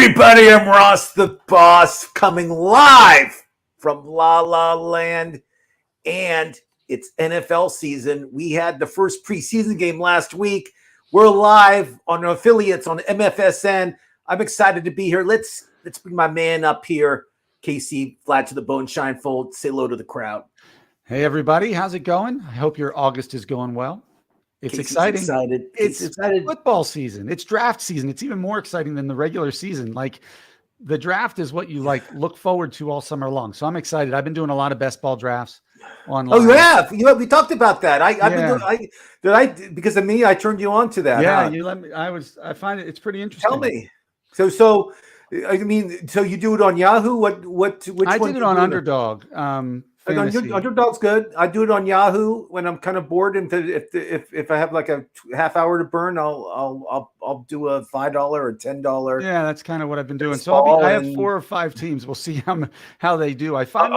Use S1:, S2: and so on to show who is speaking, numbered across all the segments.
S1: everybody, I'm Ross the Boss coming live from La La Land, and it's NFL season. We had the first preseason game last week. We're live on our affiliates on MFSN. I'm excited to be here. Let's bring my man up here, KC, flat to the bone, shine full. Say hello to the crowd.
S2: Hey everybody, how's it going? I hope your August is going well. It's
S1: Casey's
S2: exciting.
S1: Excited.
S2: It's
S1: excited.
S2: Football season. It's draft season. It's even more exciting than the regular season. Like the draft is what you look forward to all summer long. So I'm excited. I've been doing a lot of best ball drafts online.
S1: Oh, you have. We talked about that. Because of me, I turned you on to that.
S2: Yeah,
S1: huh?
S2: you let me. I find it's pretty interesting.
S1: Tell me. So you do it on Yahoo? Which
S2: I
S1: one
S2: did it on Underdog.
S1: Underdog's good. I do it on Yahoo when I'm kind of bored, and if I have like a half hour to burn, I'll do a $5 or $10.
S2: Yeah, that's kind of what I've been doing. So I have 4 or 5 teams. We'll see how they do. I find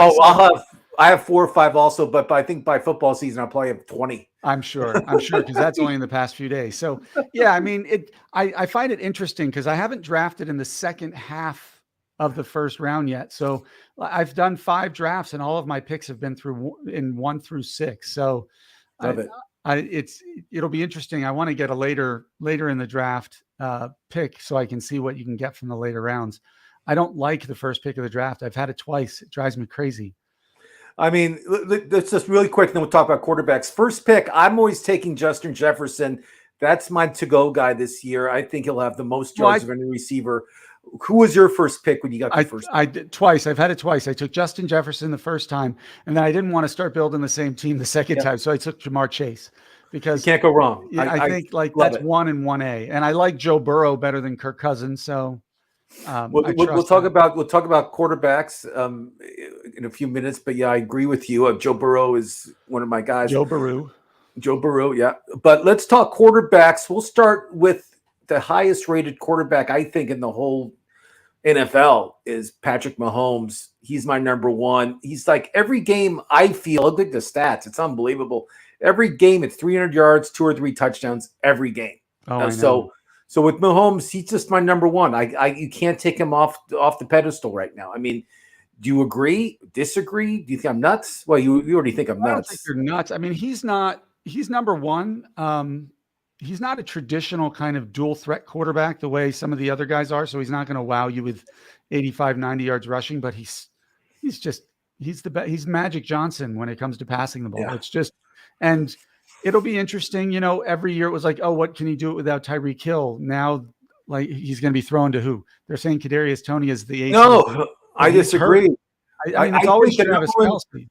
S1: I have 4 or 5 also, but I think by football season I'll probably have 20.
S2: I'm sure because that's only in the past few days. So yeah, I mean I find it interesting because I haven't drafted in the second half of the first round yet. So I've done 5 drafts and all of my picks have been in 1 through 6. So it'll be interesting. I want to get a later in the draft pick so I can see what you can get from the later rounds. I don't like the first pick of the draft. I've had it twice. It drives me crazy.
S1: I mean, let's just really quick, and then we'll talk about quarterbacks. First pick, I'm always taking Justin Jefferson. That's my to-go guy this year. I think he'll have the most yards of any receiver. Who was your first pick when you got the first pick?
S2: I did twice. I've had it twice. I took Justin Jefferson the first time, and then I didn't want to start building the same team the second time, so I took Jamar Chase because
S1: you can't go wrong.
S2: I think that's 1 and 1A, and I like Joe Burrow better than Kirk Cousins. So
S1: we'll talk about quarterbacks in a few minutes. But yeah, I agree with you. Joe Burrow is one of my guys.
S2: Joe Burrow,
S1: yeah. But let's talk quarterbacks. We'll start with the highest rated quarterback, I think, in the whole NFL is Patrick Mahomes. He's my number one. He's like every game I feel, look at the stats. It's unbelievable. Every game it's 300 yards, 2 or 3 touchdowns every game. So with Mahomes, he's just my number one. You can't take him off the pedestal right now. I mean, do you agree? Disagree? Do you think I'm nuts? Well, you already think I'm nuts.
S2: I don't think you're nuts. I mean, he's number one. He's not a traditional kind of dual threat quarterback the way some of the other guys are. So he's not going to wow you with 85, 90 yards rushing, but he's the best. He's Magic Johnson when it comes to passing the ball. Yeah. It's just, and it'll be interesting. Every year it was like, oh, what can he do it without Tyreek Hill? Now, like he's going to be thrown to who? They're saying Kadarius Toney is the ace.
S1: No, I disagree.
S2: I mean, it's always Travis Kelce.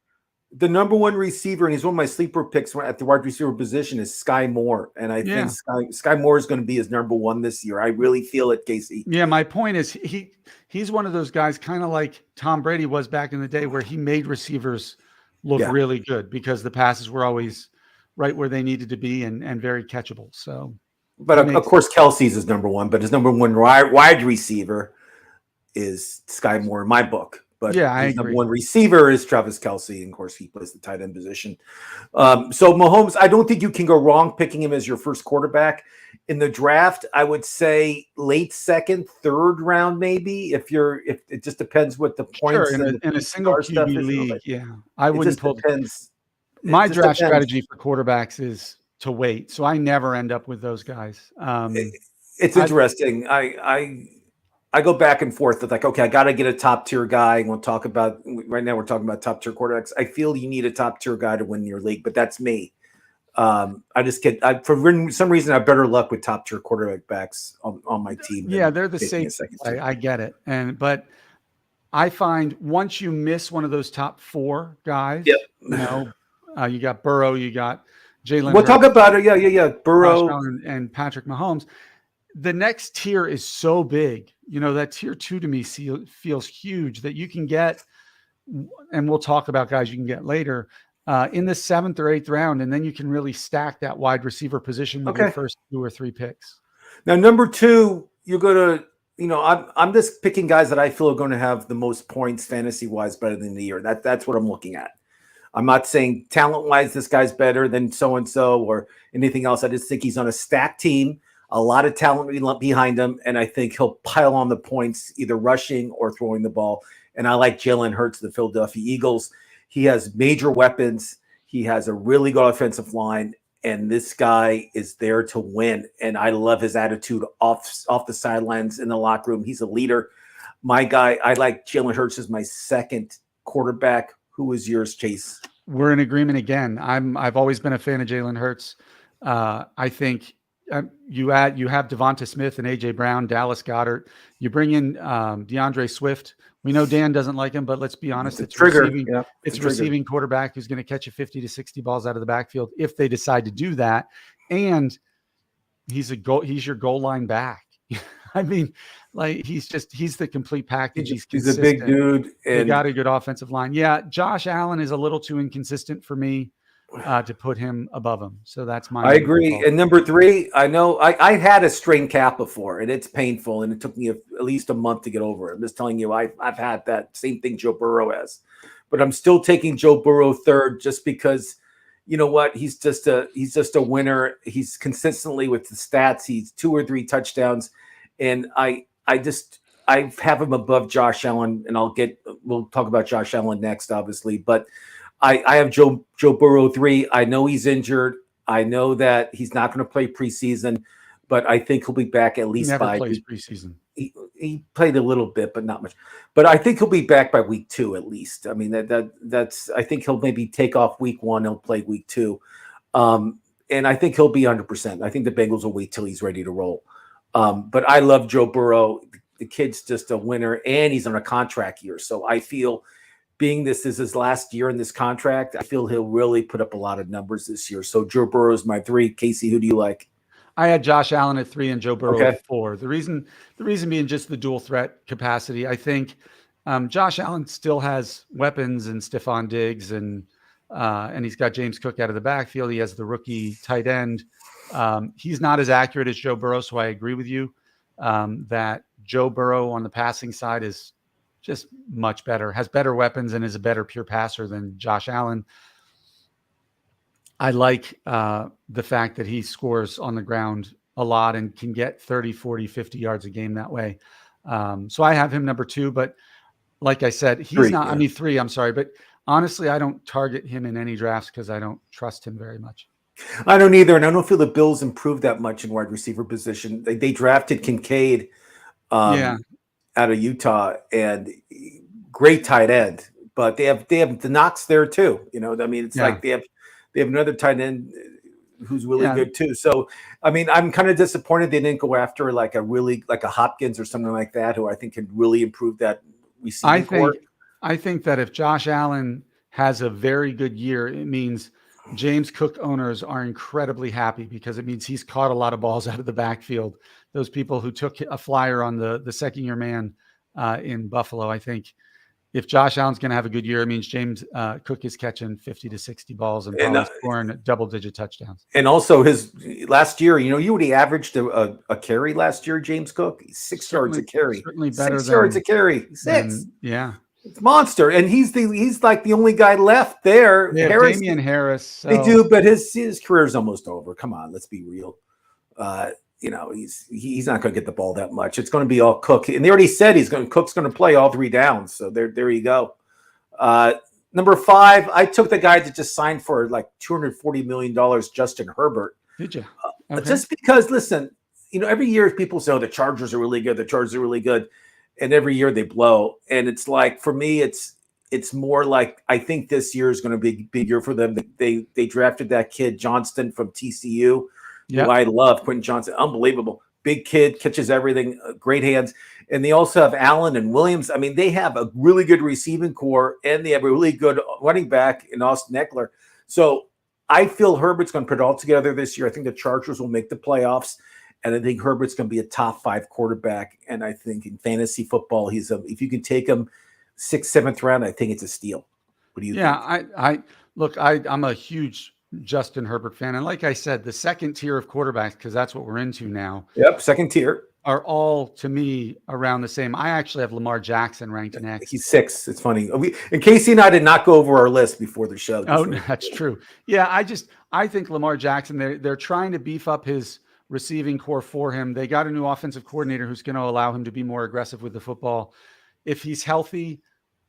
S1: The number one receiver, and he's one of my sleeper picks at the wide receiver position, is Sky Moore. And I think Sky Moore is going to be his number one this year. I really feel it, Casey.
S2: Yeah, my point is he's one of those guys kind of like Tom Brady was back in the day where he made receivers look really good because the passes were always right where they needed to be and very catchable. So,
S1: but of course, Kelsey's his number one, but his number one wide receiver is Sky Moore in my book. But his number one receiver is Travis Kelce, and of course he plays the tight end position. So Mahomes, I don't think you can go wrong picking him as your first quarterback in the draft. I would say late second, third round, maybe. If it just depends what the points
S2: in a single QB league. Yeah, I wouldn't pull. My draft strategy for quarterbacks is to wait, so I never end up with those guys.
S1: It's interesting. I go back and forth with like, okay, I got to get a top tier guy. And we'll talk about right now. We're talking about top tier quarterbacks. I feel you need a top tier guy to win your league, but that's me. For some reason, I have better luck with top tier quarterbacks on my team.
S2: Yeah, they're the same. I get it. But I find once you miss one of those top 4 guys, you got Burrow, you got Jalen.
S1: We'll talk about it. Yeah. Burrow
S2: and Patrick Mahomes. The next tier is so big. That tier 2 to me feels huge that you can get, and we'll talk about guys you can get later in the 7th or 8th round. And then you can really stack that wide receiver position with your first 2 or 3 picks.
S1: Now, number 2, you're going to, I'm just picking guys that I feel are going to have the most points fantasy wise better than the year. That's what I'm looking at. I'm not saying talent wise, this guy's better than so-and-so or anything else. I just think he's on a stacked team. a lot of talent behind him, and I think he'll pile on the points, either rushing or throwing the ball. And I like Jalen Hurts of the Philadelphia Eagles. He has major weapons. He has a really good offensive line, and this guy is there to win. And I love his attitude off the sidelines in the locker room. He's a leader. My guy, I like Jalen Hurts as my second quarterback. Who is yours, Chase?
S2: We're in agreement again. I've always been a fan of Jalen Hurts. I think you have Devonta Smith and AJ Brown, Dallas Goedert. You bring in DeAndre Swift. We know Dan doesn't like him, but let's be honest, it's receiving quarterback who's going to catch you 50 to 60 balls out of the backfield if they decide to do that. And he's your goal line back. I mean, like he's the complete package.
S1: He's a big dude.
S2: And got a good offensive line. Yeah, Josh Allen is a little too inconsistent for me to put him above him. So that's my.
S1: I agree. And number 3, I know I had a strained calf before, and it's painful, and it took me at least a month to get over it. I'm just telling you, I've had that same thing Joe Burrow has, but I'm still taking Joe Burrow third just because, you know what, he's just a winner. He's consistently with the stats. He's 2 or 3 touchdowns, and I have him above Josh Allen, and we'll talk about Josh Allen next, obviously, but. I have Joe Burrow 3. I know he's injured. I know that he's not going to play preseason, but I think he'll be back at least
S2: by preseason.
S1: He played a little bit, but not much. But I think he'll be back by week 2 at least. I mean that's. I think he'll maybe take off week 1. He'll play week 2, and I think he'll be 100%. I think the Bengals will wait till he's ready to roll. But I love Joe Burrow. The kid's just a winner, and he's on a contract year, so I feel. Being this is his last year in this contract, I feel he'll really put up a lot of numbers this year. So Joe Burrow is my 3. Casey, who do you like?
S2: I had Josh Allen at 3 and Joe Burrow at 4. The reason being just the dual threat capacity. I think Josh Allen still has weapons and Stephon Diggs and he's got James Cook out of the backfield. He has the rookie tight end. He's not as accurate as Joe Burrow, so I agree with you that Joe Burrow on the passing side is just much better, has better weapons, and is a better pure passer than Josh Allen. I like the fact that he scores on the ground a lot and can get 30, 40, 50 yards a game that way. So I have him number 2, but like I said, he's
S1: 3,
S2: not, yeah. 3, I'm sorry. But honestly, I don't target him in any drafts because I don't trust him very much.
S1: I don't either. And I don't feel the Bills improved that much in wide receiver position. They drafted Kincaid. Out of Utah, and great tight end, but they have the Knox there too. You know, I mean, it's like they have another tight end who's really good too. So, I mean, I'm kind of disappointed they didn't go after like a Hopkins or something like that, who I think could really improve that receiving core.
S2: I think that if Josh Allen has a very good year, it means James Cook owners are incredibly happy because it means he's caught a lot of balls out of the backfield. Those people who took a flyer on the second-year man in Buffalo, I think if Josh Allen's going to have a good year, it means James Cook is catching 50 to 60 balls and scoring double-digit touchdowns.
S1: And also his last year, you know what he averaged a carry last year, James Cook? 6 yards a carry.
S2: Certainly better
S1: 6 yards a carry. 6.
S2: Yeah.
S1: It's monster, and he's like the only guy left there.
S2: Yeah,
S1: Harris,
S2: Damian Harris. So.
S1: They do, but his career's almost over. Come on, let's be real. You know, he's not going to get the ball that much. It's going to be all Cook, and they already said Cook's going to play all 3 downs. So there you go. Number 5, I took the guy that just signed for like $240 million, Justin Herbert.
S2: Did you?
S1: Okay. Just because, listen, you know, every year people say, "Oh, the Chargers are really good. The Chargers are really good." And every year they blow. And it's like, for me, it's more like, I think this year is going to be a big year for them. They drafted that kid Johnston from TCU, who I love, Quentin Johnson. Unbelievable. Big kid, catches everything, great hands. And they also have Allen and Williams. I mean, they have a really good receiving core, and they have a really good running back in Austin Eckler. So I feel Herbert's going to put it all together this year. I think the Chargers will make the playoffs. And I think Herbert's going to be a top 5 quarterback. And I think in fantasy football, if you can take him 6th, 7th round, I think it's a steal. What do you think?
S2: Yeah, I'm a huge Justin Herbert fan. And like I said, the second tier of quarterbacks, because that's what we're into now.
S1: Yep, second tier.
S2: Are all, to me, around the same. I actually have Lamar Jackson ranked next.
S1: He's 6th. It's funny. And Casey and I did not go over our list before the show.
S2: Oh, that's true. Yeah, I think Lamar Jackson, they're trying to beef up his receiving core for him. They got a new offensive coordinator who's going to allow him to be more aggressive with the football. If he's healthy,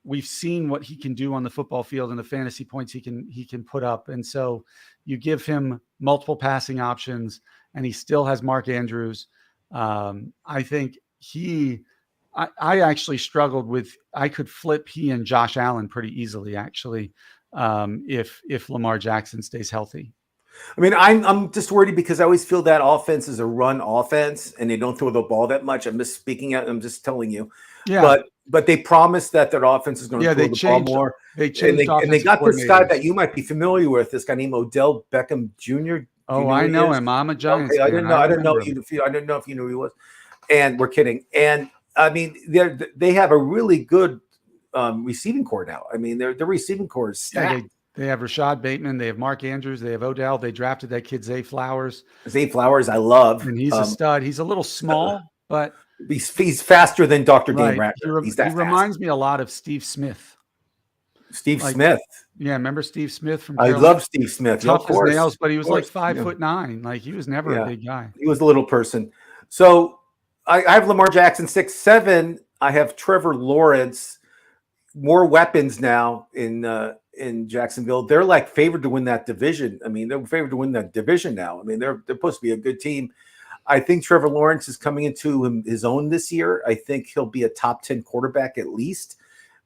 S2: we've seen what he can do on the football field and the fantasy points he can put up. And so you give him multiple passing options, and he still has Mark Andrews. I think I actually struggled with, I could flip he and Josh Allen pretty easily, actually, if Lamar Jackson stays healthy.
S1: I mean, I'm just worried because I always feel that offense is a run offense and they don't throw the ball that much. I'm just speaking out. I'm just telling you.
S2: Yeah.
S1: But they promised that their offense is going to throw the ball more.
S2: They changed
S1: and they got this guy that you might be familiar with. This guy named Odell Beckham Jr.
S2: Oh, I know him. I'm a Giants fan.
S1: I didn't know. I didn't know if you knew who he was. And we're kidding. And I mean, they have a really good receiving core now. I mean, their receiving core is stacked.
S2: They have Rashad Bateman. They have Mark Andrews. They have Odell. They drafted that kid Zay Flowers.
S1: Zay Flowers, I love.
S2: And he's a stud. He's a little small, but
S1: he's faster than Dr. Dane
S2: right.
S1: Rattler.
S2: He reminds me a lot of Steve Smith.
S1: Smith.
S2: Yeah, remember Steve Smith from
S1: Carolina? I love Steve Smith.
S2: Tough as nails, but he was like 5'9". Like he was never a big guy.
S1: He was a little person. So I have Lamar Jackson 6'7". I have Trevor Lawrence. More weapons now in Jacksonville. They're like favored to win that division. I mean, they're favored to win that division now. I mean, they're supposed to be a good team. I think Trevor Lawrence is coming into his own this year. I think he'll be a top 10 quarterback at least.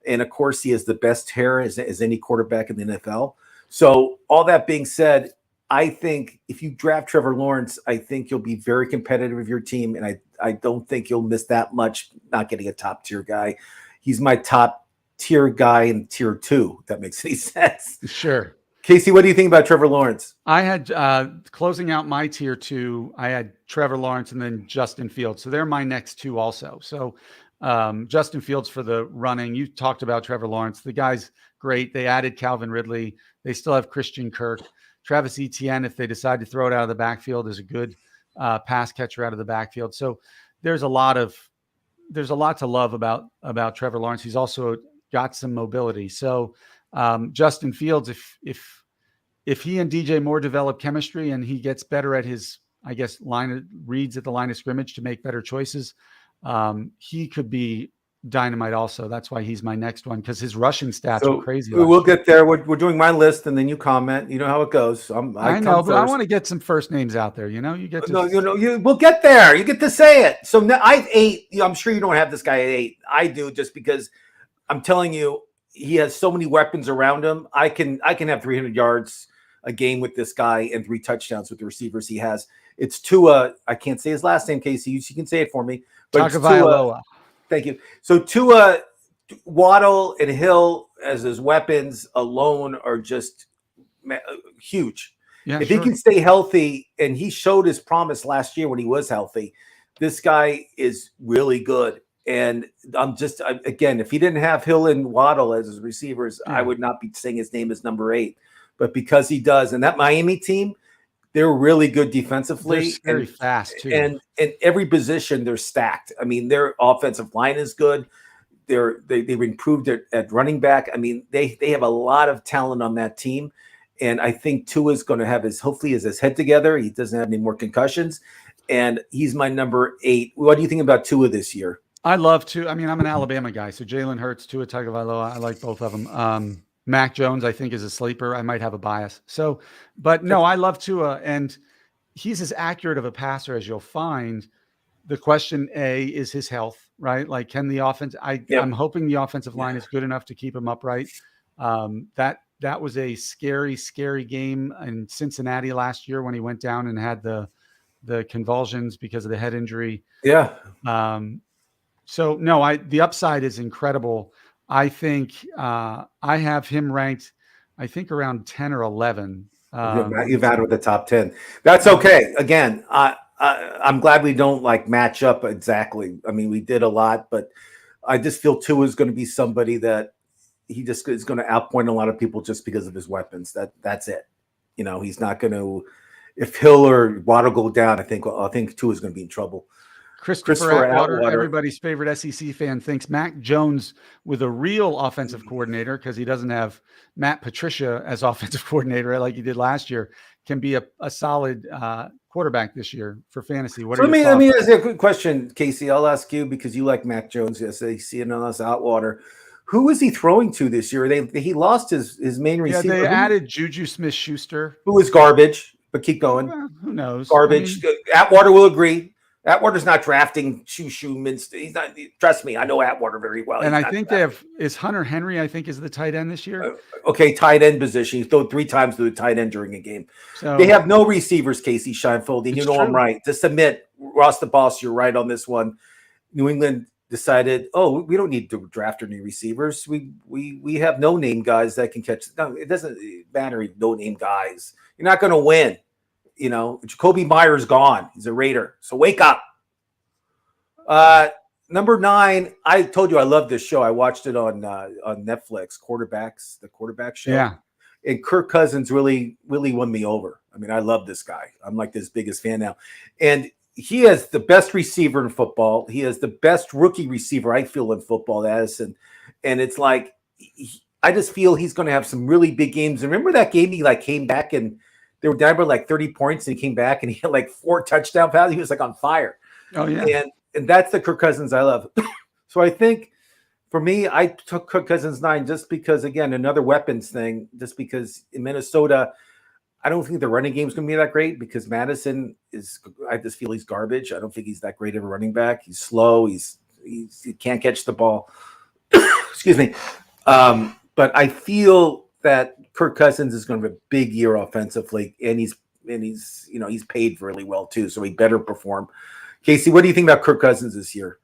S1: And of course, he has the best hair as any quarterback in the NFL. So all that being said, I think if you draft Trevor Lawrence, I think you'll be very competitive with your team. And I don't think you'll miss that much not getting a top tier guy. He's my top tier guy in tier 2. If that makes any sense.
S2: Sure.
S1: Casey, what do you think about Trevor Lawrence?
S2: I had closing out my tier 2. I had Trevor Lawrence and then Justin Fields. So they're my next 2 also. So Justin Fields for the running. You talked about Trevor Lawrence. The guy's great. They added Calvin Ridley. They still have Christian Kirk. Travis Etienne, if they decide to throw it out of the backfield, is a good pass catcher out of the backfield. So there's a lot to love about Trevor Lawrence. He's also got some mobility. So Justin Fields, if he and DJ Moore develop chemistry and he gets better at his, I guess, reads at the line of scrimmage to make better choices, he could be dynamite also. That's why he's my next one, because his rushing stats are crazy.
S1: We'll get there. We're doing my list and then you comment. You know how it goes. I know,
S2: but I want to get some first names out there. You know, you get to
S1: we'll get there. You get to say it. So now I have 8. I'm sure you don't have this guy at 8. I do, just because I'm telling you, he has so many weapons around him. I can have 300 yards a game with this guy and 3 touchdowns with the receivers he has. It's Tua. I can't say his last name, Casey. You can say it for me. But
S2: Tagovailoa.
S1: Thank you. So Tua, Waddle, and Hill as his weapons alone are just huge.
S2: Yeah,
S1: if he can stay healthy, and he showed his promise last year when he was healthy, this guy is really good. And again, if he didn't have Hill and Waddle as his receivers, I would not be saying his name is number 8. But because he does, and that Miami team, they're really good defensively.
S2: They're very fast too.
S1: And in every position, they're stacked. I mean, their offensive line is good. They've improved at running back. I mean, they have a lot of talent on that team. And I think Tua is going to have hopefully his head together. He doesn't have any more concussions. And he's my number 8. What do you think about Tua this year?
S2: I love Tua. I mean, I'm an Alabama guy, so Jalen Hurts, Tua Tagovailoa, I like both of them. Mac Jones, I think, is a sleeper. I might have a bias. So, but no, I love Tua, and he's as accurate of a passer as you'll find. The question is his health, right? Like, can the offense? I'm hoping the offensive line is good enough to keep him upright. That was a scary game in Cincinnati last year when he went down and had the convulsions because of the head injury.
S1: Yeah.
S2: So no, the upside is incredible. I think I have him ranked, I think, around 10 or 11.
S1: You've had with the top 10. That's okay. Again, I'm glad we don't match up exactly. I mean, we did a lot, but I just feel Tua is going to be somebody that he just is going to outpoint a lot of people just because of his weapons. That's it. You know, he's not going to. If Hill or Waddle go down, I think Tua is going to be in trouble.
S2: Christopher Atwater, everybody's favorite SEC fan, thinks Mac Jones with a real offensive coordinator, because he doesn't have Matt Patricia as offensive coordinator like he did last year, can be a solid quarterback this year for fantasy. What
S1: So
S2: are
S1: let
S2: your
S1: me
S2: thoughts?
S1: ask you a quick question, Casey. I'll ask you because you like Mac Jones. Yes, they see it on us Outwater. Who is he throwing to this year? He lost his main
S2: Yeah,
S1: receiver.
S2: they added Juju Smith-Schuster.
S1: Who is garbage? But keep going.
S2: Well, who knows? I
S1: Garbage.
S2: mean,
S1: Atwater will agree. Atwater's not drafting Shoo Minster. He's not. Trust me, I know Atwater very well.
S2: and
S1: He's
S2: I
S1: not
S2: think is Hunter Henry, I think, is the tight end this year.
S1: okay, tight end position. He's thrown 3 times to the tight end during a game.
S2: So
S1: They have no receivers, Casey Scheinfeld, and you
S2: It's
S1: know I'm
S2: true.
S1: right. Just admit, Ross the boss, you're right on this one. New England decided, oh, we don't need to draft any receivers. We have no name guys that can catch. No, it doesn't matter. No name guys. You're not going to win. You know, Jacoby Meyer's gone. He's a Raider. So wake up. Number 9. I told you I love this show. I watched it on Netflix. Quarterbacks, the quarterback show.
S2: Yeah.
S1: And Kirk Cousins really won me over. I mean, I love this guy. I'm like his biggest fan now. And he has the best receiver in football. He has the best rookie receiver, I feel, in football, Addison. And it's like, I just feel he's going to have some really big games. And remember that game he like came back and they were down by like 30 points and he came back and he had like 4 touchdown passes. He was like on fire.
S2: Oh yeah.
S1: And that's the Kirk Cousins I love. So I think for me, I took Kirk Cousins 9 just because, again, another weapons thing, just because in Minnesota, I don't think the running game is going to be that great because Madison I just feel he's garbage. I don't think he's that great of a running back. He's slow. He can't catch the ball. Excuse me. But I feel that Kirk Cousins is going to have a big year offensively, and he's paid really well too, so he better perform. Casey, what do you think about Kirk Cousins this year?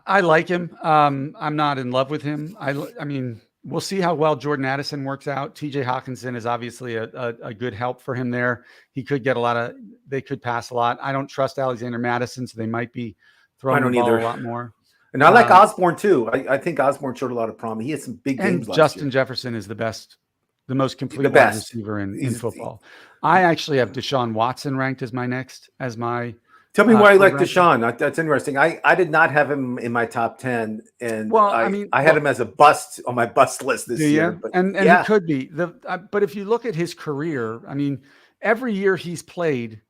S2: I like him. I'm not in love with him. I mean, we'll see how well Jordan Addison works out. TJ Hawkinson is obviously a good help for him there. He could get they could pass a lot. I don't trust Alexander Madison, so they might be throwing the ball a lot more.
S1: And I like Osborne too. I think Osborne showed a lot of promise. He had some big games last
S2: Justin
S1: year.
S2: Jefferson is the most complete wide receiver in football. I actually have Deshaun Watson ranked as my
S1: Tell me why you like Deshaun. That's interesting. I did not have him in my top 10, and I had him as a bust on my bust list this year. But
S2: and he could be but if you look at his career, I mean, every year he's played,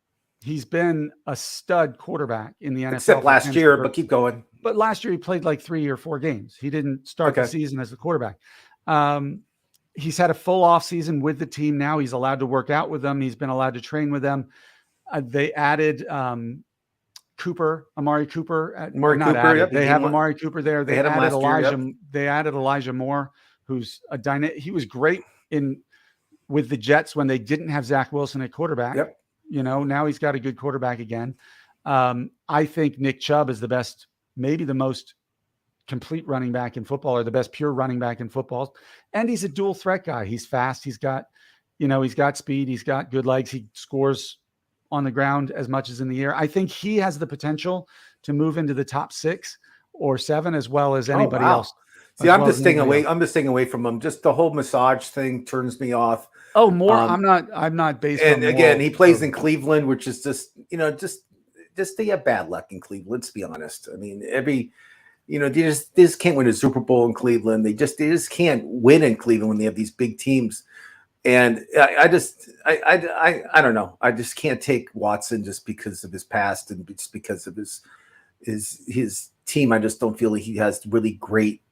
S2: he's been a stud quarterback in the NFL.
S1: Except last year, but keep going.
S2: But last year he played like 3 or 4 games. He didn't start the season as the quarterback. He's had a full off season with the team. Now he's allowed to work out with them. He's been allowed to train with them. They added Amari Cooper. They have Amari Cooper there. They added Elijah. Year, They added Elijah Moore, who's he was great with the Jets when they didn't have Zach Wilson at quarterback.
S1: Yep.
S2: You know, now he's got a good quarterback again. I think Nick Chubb is maybe the most complete running back in football, or the best pure running back in football. And he's a dual threat guy. He's fast. He's got speed. He's got good legs. He scores on the ground as much as in the air. I think he has the potential to move into the top 6 or 7 as well as anybody else.
S1: See, I'm just staying away. I'm just staying away from him. Just the whole massage thing turns me off.
S2: Oh, Moore. I'm not based on.
S1: And again, he plays in Cleveland, which is just they have bad luck in Cleveland. Let's be honest. I mean, they just can't win a Super Bowl in Cleveland. They just can't win in Cleveland when they have these big teams. And I don't know. I just can't take Watson just because of his past and just because of his team. I just don't feel like he has really great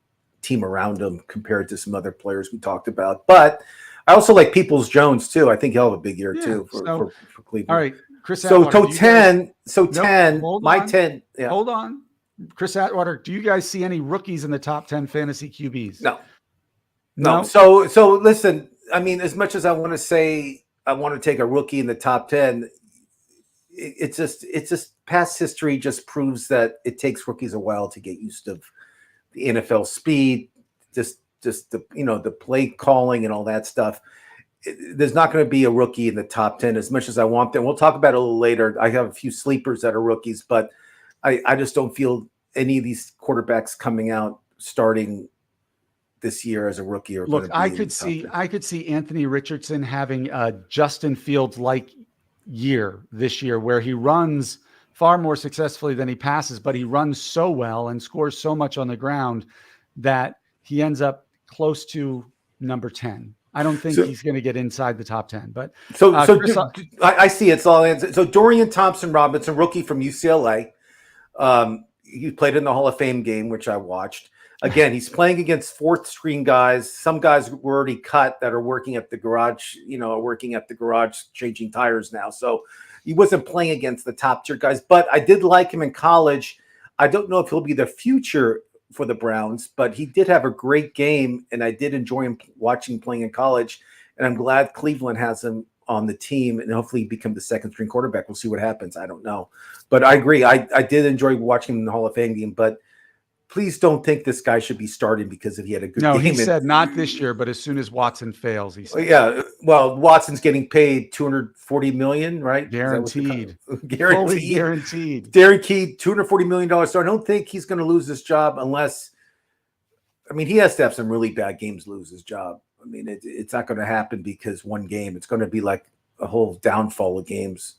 S1: team around him compared to some other players we talked about. But I also like Peoples-Jones too. I think he'll have a big year too for Cleveland.
S2: All right, Chris.
S1: So 10.
S2: My
S1: 10. Yeah.
S2: Hold on, Chris Atwater. Do you guys see any rookies in the top 10 fantasy QBs?
S1: No. So listen. I mean, as much as I want to say I want to take a rookie in the top 10, it's just past history just proves that it takes rookies a while to get used to the NFL speed, just the play calling and all that stuff. There's not going to be a rookie in the top 10 as much as I want them. We'll talk about it a little later. I have a few sleepers that are rookies, but I just don't feel any of these quarterbacks coming out starting this year as a rookie. Or
S2: look, I could see Anthony Richardson having a Justin Fields like year this year, where he runs far more successfully than he passes, but he runs so well and scores so much on the ground that he ends up close to number 10 I don't think
S1: So,
S2: he's going to get inside the top 10. But Chris,
S1: I see it's all in. So Dorian Thompson-Robinson, rookie from UCLA. He played in the Hall of Fame game, which I watched. Again, he's playing against fourth string guys. Some guys were already cut that are working at the garage, changing tires now. So he wasn't playing against the top tier guys, but I did like him in college. I don't know if he'll be the future for the Browns, but he did have a great game, and I did enjoy him playing in college. And I'm glad Cleveland has him on the team, and hopefully become the second string quarterback. We'll see what happens. I don't know, but I agree. I did enjoy watching him in the Hall of Fame game, but please don't think this guy should be starting because if he had a good game.
S2: No, he said not this year, but as soon as Watson fails, he said.
S1: Yeah, well, Watson's getting paid $240 million, right?
S2: Guaranteed.
S1: Guaranteed. $240 million. So I don't think he's going to lose his job unless, he has to have some really bad games to lose his job. It's not going to happen because one game. It's going to be like a whole downfall of games.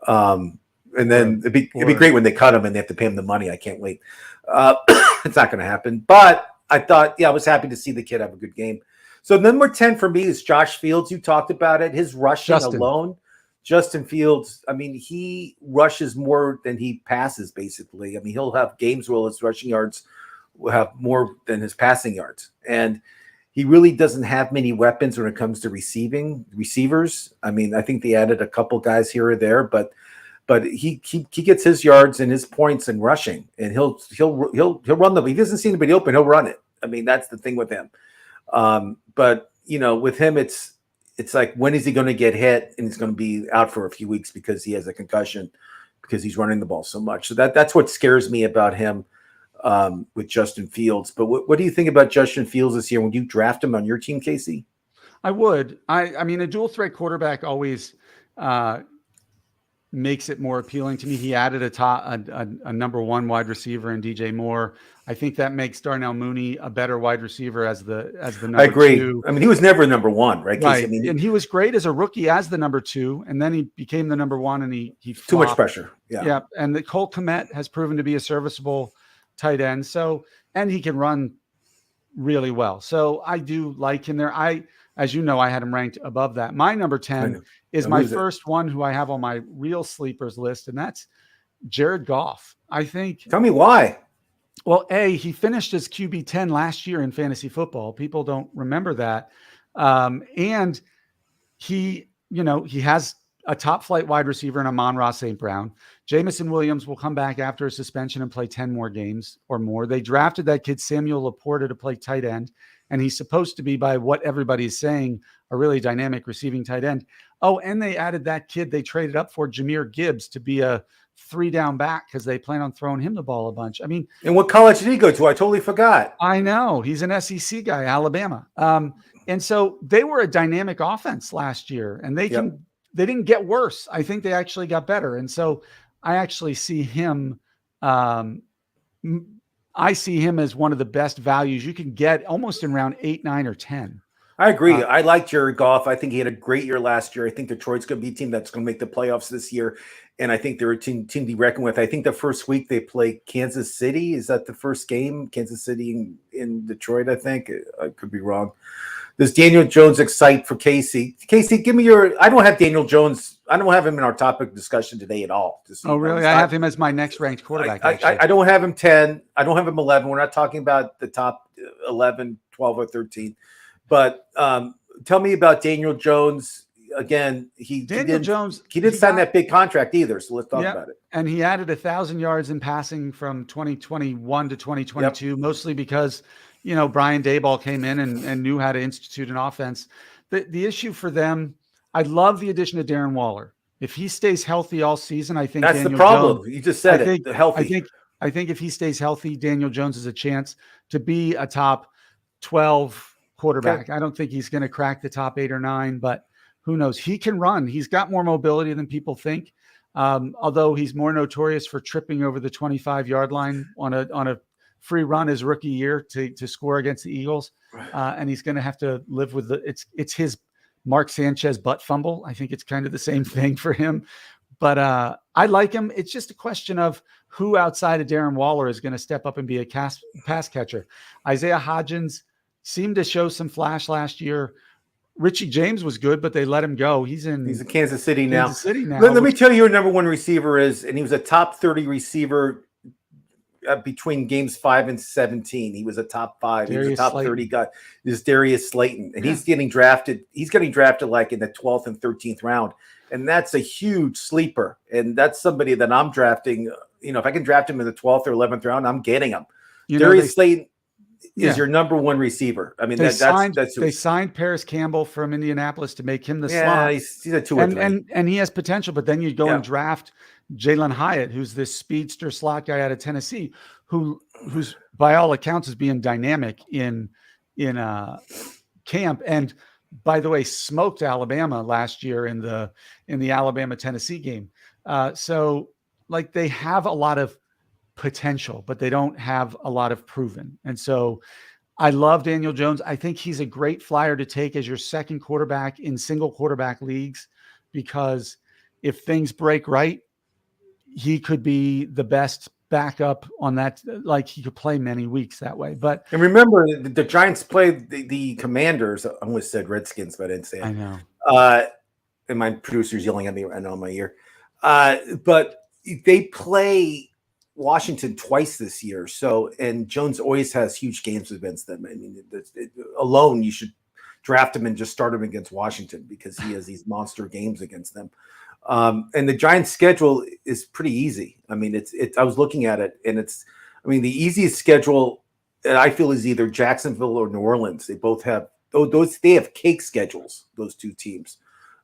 S1: And then it'd be great when they cut him and they have to pay him the money. I can't wait. It's not going to happen. But I thought, I was happy to see the kid have a good game. So number 10 for me is Josh Fields. You talked about it. His rushing alone. Justin Fields, he rushes more than he passes, basically. He'll have games where his rushing yards will have more than his passing yards. And he really doesn't have many weapons when it comes to receivers. I think they added a couple guys here or there, but he gets his yards and his points in rushing, and he'll run them. If he doesn't see anybody open, he'll run it. That's the thing with him. But with him, it's like, when is he going to get hit? And he's going to be out for a few weeks because he has a concussion because he's running the ball so much. So that's what scares me about him with Justin Fields. But what do you think about Justin Fields this year? Would you draft him on your team, Casey?
S2: I would. A dual threat quarterback always makes it more appealing to me. He added a number one wide receiver in DJ Moore. I think that makes Darnell Mooney a better wide receiver as the number
S1: I agree.
S2: two.
S1: He was never number one, right?
S2: Right. And he was great as a rookie as the number two, and then he became the number one, and he flopped.
S1: Too much pressure. Yeah.
S2: Yeah. And the Cole Kmet has proven to be a serviceable tight end. So, and he can run really well. So I do like him there. As you know, I had him ranked above that. My number 10 is my first one who I have on my real sleepers list, and that's Jared Goff. I think.
S1: Tell me why.
S2: Well, he finished as QB 10 last year in fantasy football. People don't remember that. And he has a top flight wide receiver in Amon-Ra St. Brown. Jamison Williams will come back after a suspension and play 10 more games or more. They drafted that kid Samuel Laporta to play tight end, and he's supposed to be, by what everybody's saying, a really dynamic receiving tight end. Oh, and they added that kid they traded up for, Jahmyr Gibbs, to be a 3-down back because they plan on throwing him the ball a bunch. And
S1: what college did he go to? I totally forgot.
S2: I know. He's an SEC guy, Alabama. And so they were a dynamic offense last year, and they didn't get worse. I think they actually got better. And so I actually see him. I see him as one of the best values you can get, almost in round 8, 9, or 10.
S1: I agree. I like Jared Goff. I think he had a great year last year. I think Detroit's going to be a team that's going to make the playoffs this year. And I think they're a team to be reckoned with. I think the first week they play Kansas City. Is that the first game? Kansas City in Detroit, I think. I could be wrong. Does Daniel Jones excite for Casey? Casey, give me I don't have Daniel Jones. I don't have him in our topic discussion today at all.
S2: Oh, really? I have him as my next ranked quarterback.
S1: I don't have him 10. I don't have him 11. We're not talking about the top 11, 12, or 13. But tell me about Daniel Jones. Again, he didn't sign that big contract either. So let's talk about it.
S2: And he added 1,000 yards in passing from 2021 to 2022, mostly because Brian Daboll came in and knew how to institute an offense. The issue for them, I love the addition of Darren Waller. If he stays healthy all season, I think
S1: that's
S2: Daniel
S1: the problem.
S2: Jones,
S1: you just said it. Healthy.
S2: I think if he stays healthy, Daniel Jones has a chance to be a top 12 quarterback. Okay. I don't think he's going to crack the top 8 or 9, but who knows? He can run. He's got more mobility than people think. Although he's more notorious for tripping over the 25-yard line on a free run his rookie year to score against the Eagles. And he's going to have to live with it's his Mark Sanchez butt fumble. I think it's kind of the same thing for him, but I like him. It's just a question of who outside of Darren Waller is going to step up and be a pass catcher. Isaiah Hodgins seemed to show some flash last year. Richie James was good, but they let him go. He's in
S1: Kansas City now.
S2: Kansas City now.
S1: Let me tell you who your number one receiver is, and he was a top 30 receiver between games 5 and 17. He was a top 5. He was a top 30 guy. This is Darius Slayton, and he's getting drafted. He's getting drafted like in the 12th and 13th round, and that's a huge sleeper. And that's somebody that I'm drafting. You know, if I can draft him in the 12th or 11th round, I'm getting him. Darius Slayton is your number one receiver. I mean,
S2: they signed Paris Campbell from Indianapolis to make him the slot.
S1: He's a 2 or 3.
S2: And he has potential, but then you go and draft Jalen Hyatt, who's this speedster slot guy out of Tennessee, who's by all accounts is being dynamic in camp. And by the way, smoked Alabama last year in the Alabama-Tennessee game. So like they have a lot of potential, but they don't have a lot of proven. And so I love Daniel Jones. I think he's a great flyer to take as your second quarterback in single quarterback leagues, because if things break right, he could be the best backup on that. Like he could play many weeks that way. And
S1: remember, the Giants played the Commanders. I almost said Redskins, but I didn't say it.
S2: I know.
S1: And my producer's yelling at me right now in my ear. But they play Washington twice this year. So, and Jones always has huge games against them. I mean, alone, you should draft him and just start him against Washington because he has these monster games against them. And the Giants' schedule is pretty easy. I mean, I was looking at it, and the easiest schedule that I feel is either Jacksonville or New Orleans. They both have they have cake schedules, those two teams.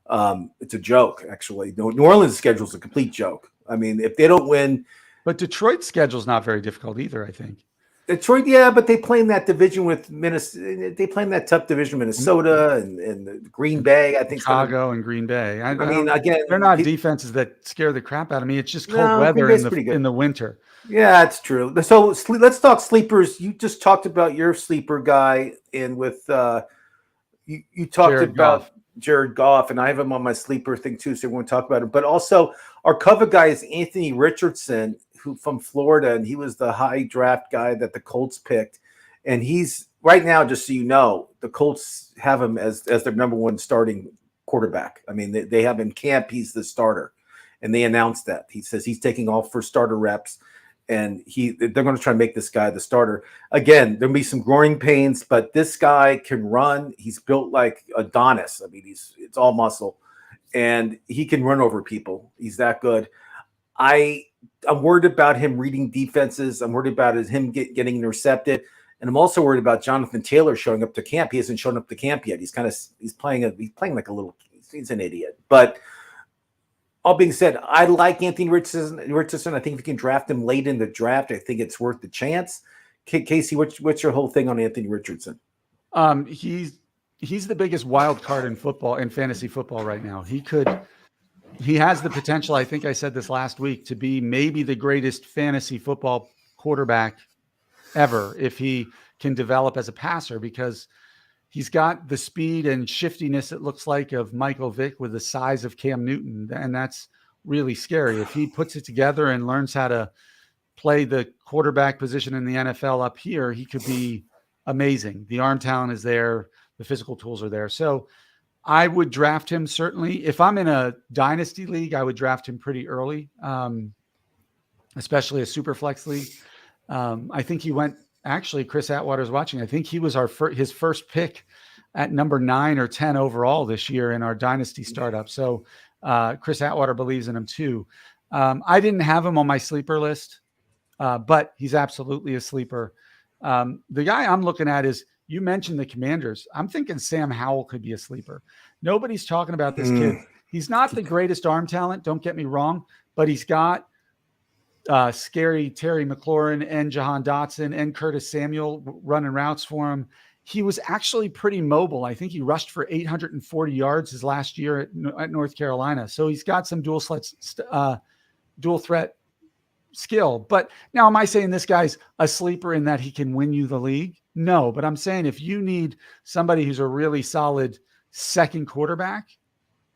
S1: It's a joke, actually. New Orleans' schedule is a complete joke. I mean, if they don't win.
S2: But Detroit's schedule is not very difficult either, I think.
S1: Detroit, but they play in that division with Minnesota. They play in that tough division, Minnesota and Green Bay. I think
S2: Chicago and Green Bay. I mean,
S1: again,
S2: they're not defenses that scare the crap out of me. It's just cold weather in the winter.
S1: Yeah, that's true. So let's talk sleepers. You just talked about your sleeper guy, and with you talked about Jared Goff, and I have him on my sleeper thing too. So we're going to talk about it. But also, our cover guy is Anthony Richardson, who from Florida, and he was the high draft guy that the Colts picked. And he's right now, just so you know, the Colts have him as their number one starting quarterback. I mean, they have in camp, he's the starter, and they announced that. He says he's taking all first starter reps, and they're going to try and make this guy the starter. Again, there'll be some growing pains, but this guy can run. He's built like Adonis. I mean, it's all muscle, and he can run over people. He's that good. I'm worried about him reading defenses. I'm worried about him getting intercepted. And I'm also worried about Jonathan Taylor showing up to camp. He hasn't shown up to camp yet. He's playing like a little, he's an idiot. But all being said, I like Anthony Richardson. I think if you can draft him late in the draft, I think it's worth the chance. Casey, what's your whole thing on Anthony Richardson?
S2: He's the biggest wild card in football, in fantasy football right now. He has the potential, I think I said this last week, to be maybe the greatest fantasy football quarterback ever if he can develop as a passer, because he's got the speed and shiftiness, it looks like, of Michael Vick with the size of Cam Newton. And that's really scary. If he puts it together and learns how to play the quarterback position in the NFL up here, he could be amazing. The arm talent is there. The physical tools are there. So I would draft him, certainly. If I'm in a dynasty league, I would draft him pretty early, especially a super flex league. I think he went, actually, Chris Atwater's watching. I think he was his first pick at number 9 or 10 overall this year in our dynasty startup. So Chris Atwater believes in him too. I didn't have him on my sleeper list, but he's absolutely a sleeper. The guy I'm looking at is, you mentioned the Commanders. I'm thinking Sam Howell could be a sleeper. Nobody's talking about this kid. He's not the greatest arm talent, don't get me wrong, but he's got scary Terry McLaurin and Jahan Dotson and Curtis Samuel running routes for him. He was actually pretty mobile. I think he rushed for 840 yards his last year at North Carolina. So he's got some dual threat skill. But now, am I saying this guy's a sleeper in that he can win you the league? No, but I'm saying if you need somebody who's a really solid second quarterback,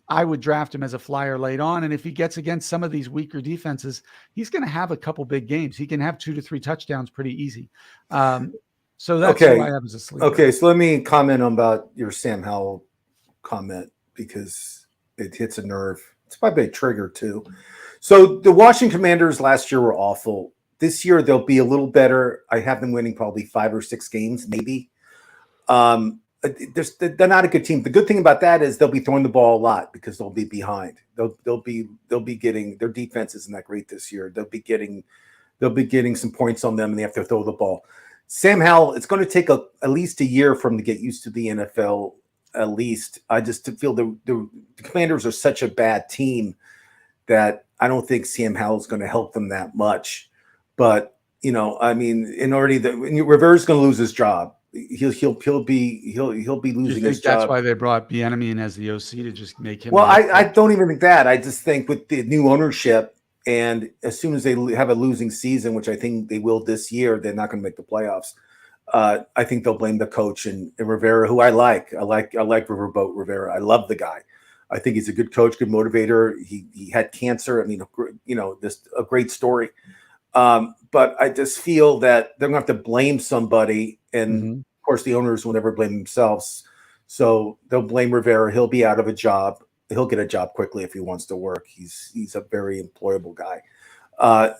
S2: I would draft him as a flyer late on. And if he gets against some of these weaker defenses, he's going to have a couple big games. He can have 2 to 3 touchdowns pretty easy. So that's who I have as a sleeper.
S1: Okay, so let me comment about your Sam Howell comment because it hits a nerve. It's probably a trigger too. So the Washington Commanders last year were awful. This year they'll be a little better. I have them winning probably 5 or 6 games, maybe. They're not a good team. The good thing about that is they'll be throwing the ball a lot because they'll be behind. They'll be getting, their defense isn't that great this year. They'll be getting some points on them, and they have to throw the ball. Sam Howell, it's going to take at least a year for him to get used to the NFL. At least I just feel the Commanders are such a bad team that I don't think Sam Howell is going to help them that much. But I mean, Rivera's going to lose his job. He'll be losing his job.
S2: That's why they brought Bieniemy in as the OC to just make him.
S1: Well, I don't even think that. I just think with the new ownership, and as soon as they have a losing season, which I think they will this year, they're not going to make the playoffs. I think they'll blame the coach and Rivera, who I like. I like Riverboat Rivera. I love the guy. I think he's a good coach, good motivator. He had cancer. I mean, just a great story. But I just feel that they're going to have to blame somebody. And of course, the owners will never blame themselves. So they'll blame Rivera. He'll be out of a job. He'll get a job quickly if he wants to work. He's a very employable guy.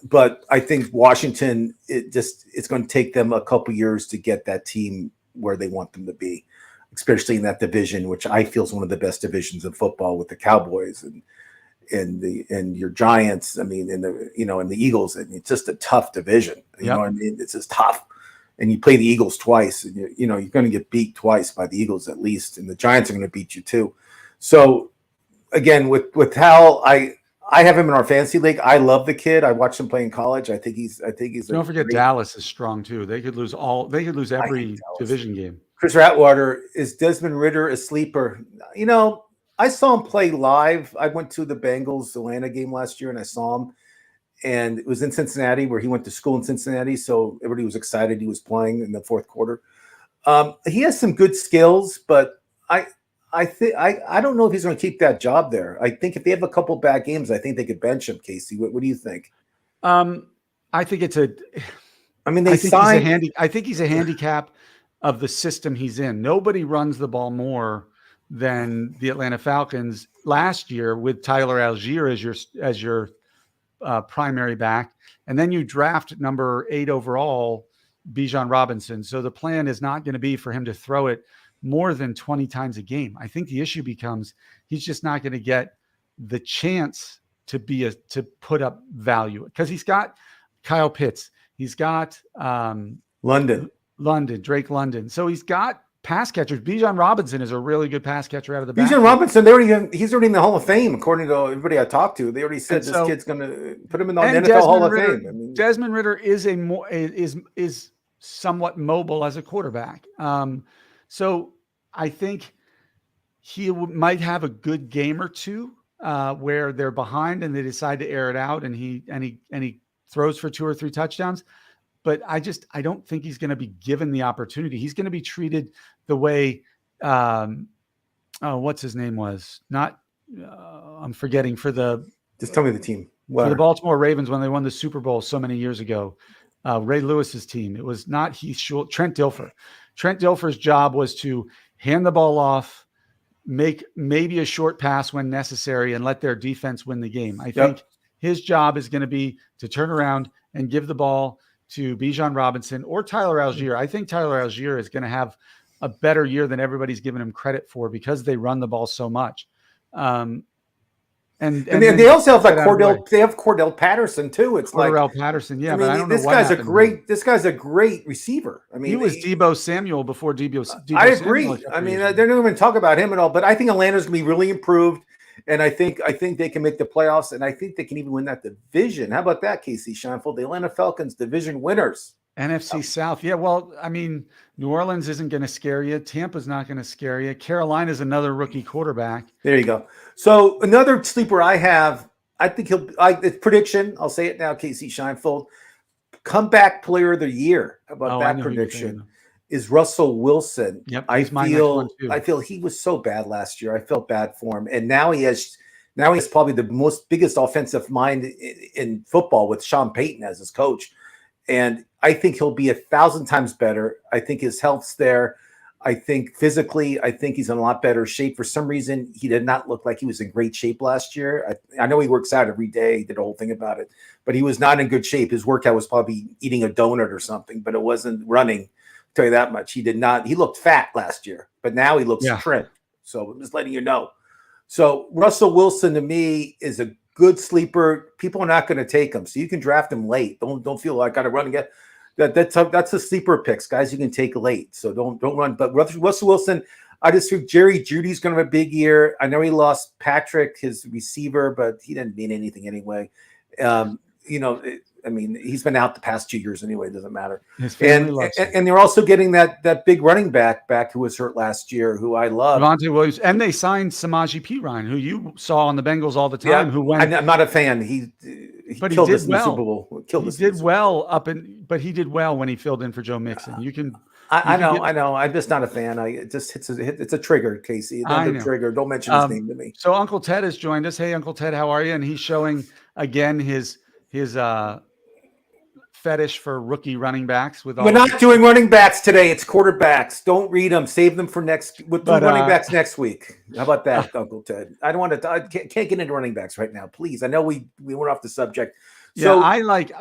S1: But I think Washington, it's going to take them a couple years to get that team where they want them to be, especially in that division, which I feel is one of the best divisions of football with the Cowboys and your Giants. I mean, and the Eagles. I mean, it's just a tough division. You know what I mean? It's just tough. And you play the Eagles twice, and you're going to get beat twice by the Eagles at least, and the Giants are going to beat you too. So again, with Hal, I have him in our fantasy league. I love the kid. I watched him play in college. I think he's.
S2: Don't forget Dallas is strong too. They could lose every division game.
S1: Chris Ratwater, is Desmond Ridder a sleeper? I saw him play live. I went to the Bengals Atlanta game last year, and I saw him. And it was in Cincinnati, where he went to school in Cincinnati. So everybody was excited he was playing in the fourth quarter. He has some good skills, but I don't know if he's going to keep that job there. I think if they have a couple bad games, I think they could bench him. Casey, what do you think?
S2: I think it's I think he's a handicap of the system he's in. Nobody runs the ball more than the Atlanta Falcons last year with Tyler Algier as your primary back, and then you draft number 8 overall, Bijan Robinson. So the plan is not going to be for him to throw it more than 20 times a game. I think the issue becomes he's just not going to get the chance to put up value because he's got Kyle Pitts, he's got Drake London. So he's got pass catchers. Bijan Robinson is a really good pass catcher out of the back.
S1: Bijan Robinson, he's already in the Hall of Fame, according to everybody I talked to. They already said this kid's going to put him in the NFL Hall of Fame. I mean,
S2: Desmond Ridder is somewhat mobile as a quarterback. So I think he might have a good game or two where they're behind and they decide to air it out, and he throws for 2 or 3 touchdowns. But I don't think he's going to be given the opportunity. He's going to be treated the way, what's his name was? I'm forgetting
S1: just tell me the team.
S2: For the Baltimore Ravens when they won the Super Bowl so many years ago, Ray Lewis's team. It was not Heath Schultz, Trent Dilfer. Trent Dilfer's job was to hand the ball off, make maybe a short pass when necessary, and let their defense win the game. I think his job is going to be to turn around and give the ball to Bijan Robinson or Tyler Algier. I think Tyler Algier is going to have a better year than everybody's given him credit for because they run the ball so much. And
S1: they also have Cordell. They have Cordell Patterson too. It's
S2: Cordell Patterson, yeah. I mean, but I don't know.
S1: This guy's a great receiver. I mean,
S2: he was Deebo Samuel before Deebo.
S1: I agree. I mean, they're not even talk about him at all. But I think Atlanta's going to be really improved. And I think they can make the playoffs, and I think they can even win that division. How about that, Casey Scheinfeld? The Atlanta Falcons division winners.
S2: NFC South. Yeah, well, I mean, New Orleans isn't going to scare you. Tampa's not going to scare you. Carolina's another rookie quarterback.
S1: There you go. So another sleeper I have, I think it's prediction. I'll say it now, Casey Scheinfeld. Comeback player of the year. How about that prediction? Is Russell Wilson.
S2: Yep,
S1: I feel he was so bad last year. I felt bad for him. And now he has probably the biggest offensive mind in football with Sean Payton as his coach. And I think he'll be 1,000 times better. I think his health's there. I think physically, I think he's in a lot better shape. For some reason, he did not look like he was in great shape last year. I know he works out every day, he did a whole thing about it, but he was not in good shape. His workout was probably eating a donut or something, but it wasn't running. I'll tell you that much. He did not. He looked fat last year, but now he looks
S2: Yeah.
S1: trim. So I'm just letting you know. So Russell Wilson to me is a good sleeper. People are not going to take him, so you can draft him late. Don't feel like I got to run and get that's a sleeper picks, guys. You can take late, so don't run. But Russell Wilson, I just think Jerry Judy's going to have a big year. I know he lost Patrick, his receiver, but he didn't mean anything anyway. I mean, he's been out the past 2 years anyway. It doesn't matter.
S2: His family loves him.
S1: And they're also getting that big running back who was hurt last year, who I love.
S2: Javonte Williams, and they signed Samaje Perine, who you saw on the Bengals all the time.
S1: Yeah,
S2: who went?
S1: I'm not a fan. He killed us in the Super Bowl.
S2: He did well but he did well when he filled in for Joe Mixon. You can.
S1: I know. I'm just not a fan. It's a trigger, Casey. Another trigger. Don't mention his name to me.
S2: So Uncle Ted has joined us. Hey, Uncle Ted, how are you? And he's showing again his fetish for rookie running backs. We're
S1: not doing running backs today. It's quarterbacks. Don't read them. Save them for next. We'll do running backs next week. How about that, Uncle Ted? I don't want to. I can't get into running backs right now, please. I know we went off the subject.
S2: So